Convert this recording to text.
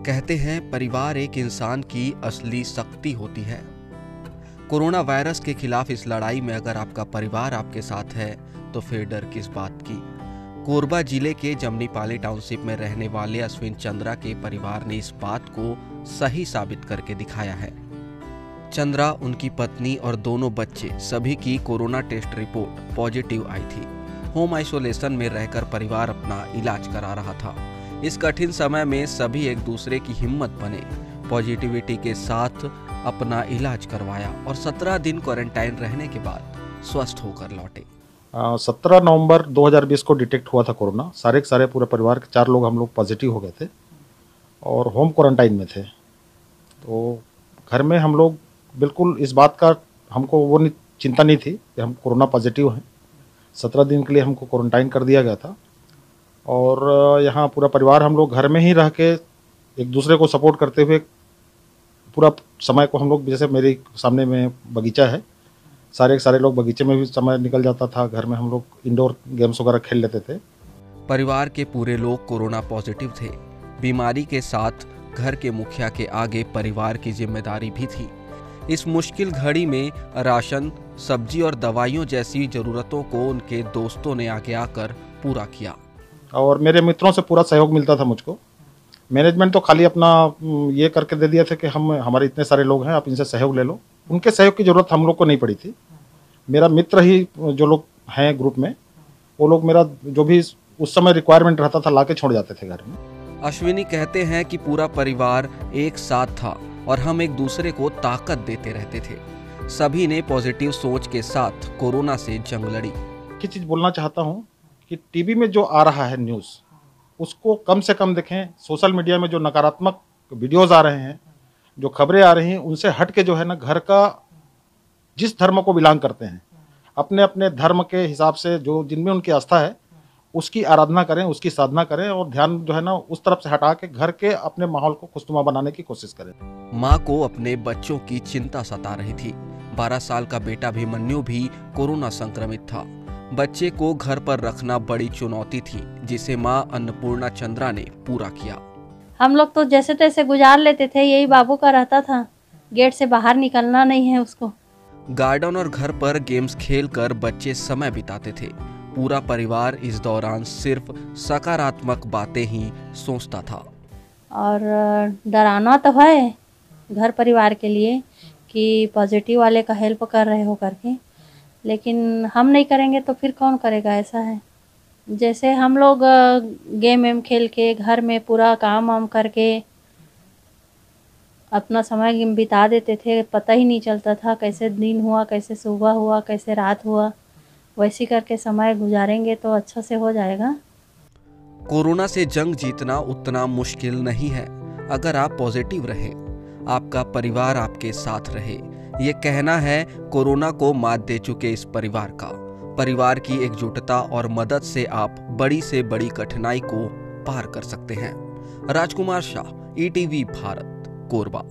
कहते हैं परिवार एक इंसान की असली शक्ति होती है। कोरोना वायरस के खिलाफ इस लड़ाई में अगर आपका परिवार आपके साथ है तो फिर डर किस बात की। कोरबा जिले के जमनीपाली टाउनशिप में रहने वाले अश्विन चंद्रा के परिवार ने इस बात को सही साबित करके दिखाया है। चंद्रा, उनकी पत्नी और दोनों बच्चे सभी की कोरोना टेस्ट रिपोर्ट पॉजिटिव आई थी। होम आइसोलेशन में रहकर परिवार अपना इलाज करा रहा था। इस कठिन समय में सभी एक दूसरे की हिम्मत बने, पॉजिटिविटी के साथ अपना इलाज करवाया और 17 दिन क्वारंटाइन रहने के बाद स्वस्थ होकर लौटे। 17 नवंबर 2020 को डिटेक्ट हुआ था कोरोना। सारे पूरे परिवार के 4 लोग हम लोग पॉजिटिव हो गए थे और होम क्वारंटाइन में थे। तो घर में हम लोग बिल्कुल इस बात का हमको वो चिंता नहीं थी कि हम कोरोना पॉजिटिव हैं। 17 दिन के लिए हमको क्वारंटाइन कर दिया गया था और यहाँ पूरा परिवार हम लोग घर में ही रह के एक दूसरे को सपोर्ट करते हुए पूरा समय को हम लोग, जैसे मेरे सामने में बगीचा है, सारे लोग बगीचे में भी समय निकल जाता था। घर में हम लोग इंडोर गेम्स वगैरह खेल लेते थे। परिवार के पूरे लोग कोरोना पॉजिटिव थे। बीमारी के साथ घर के मुखिया के आगे परिवार की जिम्मेदारी भी थी। इस मुश्किल घड़ी में राशन, सब्जी और दवाइयों जैसी जरूरतों को उनके दोस्तों ने आगे आकर पूरा किया और मेरे मित्रों से पूरा सहयोग मिलता था मुझको। मैनेजमेंट तो खाली अपना ये करके दे दिया था कि हमारे इतने सारे लोग हैं, आप इनसे सहयोग ले लो। उनके सहयोग की जरूरत हम लोग को नहीं पड़ी थी। मेरा मित्र ही जो लोग हैं ग्रुप में, वो लोग मेरा जो भी उस समय रिक्वायरमेंट रहता था ला के छोड़ जाते थे घर में। अश्विनी कहते हैं कि पूरा परिवार एक साथ था और हम एक दूसरे को ताकत देते रहते थे। सभी ने पॉजिटिव सोच के साथ कोरोना से जंग लड़ी। एक चीज़ बोलना चाहता हूँ कि टीवी में जो आ रहा है न्यूज़, उसको कम से कम देखें। सोशल मीडिया में जो नकारात्मक वीडियोज़ आ रहे हैं, जो खबरें आ रही हैं, उनसे हट के जो है ना, घर का जिस धर्म को बिलोंग करते हैं, अपने अपने धर्म के हिसाब से जो जिनमें उनकी आस्था है, उसकी आराधना करें, उसकी साधना करें और ध्यान जो है ना उस तरफ से हटा के घर के अपने माहौल को खुशनुमा बनाने की कोशिश करें। माँ को अपने बच्चों की चिंता सता रही थी। 12 साल का बेटा अभिमन्यु भी कोरोना संक्रमित था। बच्चे को घर पर रखना बड़ी चुनौती थी, जिसे माँ अन्नपूर्णा चंद्रा ने पूरा किया। हम लोग तो जैसे तैसे गुजार लेते थे, यही बाबू का रहता था, गेट से बाहर निकलना नहीं है उसको। गार्डन और घर पर गेम्स खेलकर बच्चे समय बिताते थे। पूरा परिवार इस दौरान सिर्फ सकारात्मक बातें ही सोचता था। और डराना तो है घर परिवार के लिए कि पॉजिटिव वाले का हेल्प कर रहे हो करके, लेकिन हम नहीं करेंगे तो फिर कौन करेगा। ऐसा है जैसे हम लोग गेम वेम खेल के घर में पूरा काम वाम करके अपना समय बिता देते थे। पता ही नहीं चलता था कैसे दिन हुआ, कैसे सुबह हुआ, कैसे रात हुआ। वैसे करके समय गुजारेंगे तो अच्छा से हो जाएगा। कोरोना से जंग जीतना उतना मुश्किल नहीं है अगर आप पॉजिटिव रहे, आपका परिवार आपके साथ रहे। ये कहना है कोरोना को मात दे चुके इस परिवार का। परिवार की एकजुटता और मदद से आप बड़ी से बड़ी कठिनाई को पार कर सकते हैं। राजकुमार शाह, ETV भारत, कोरबा।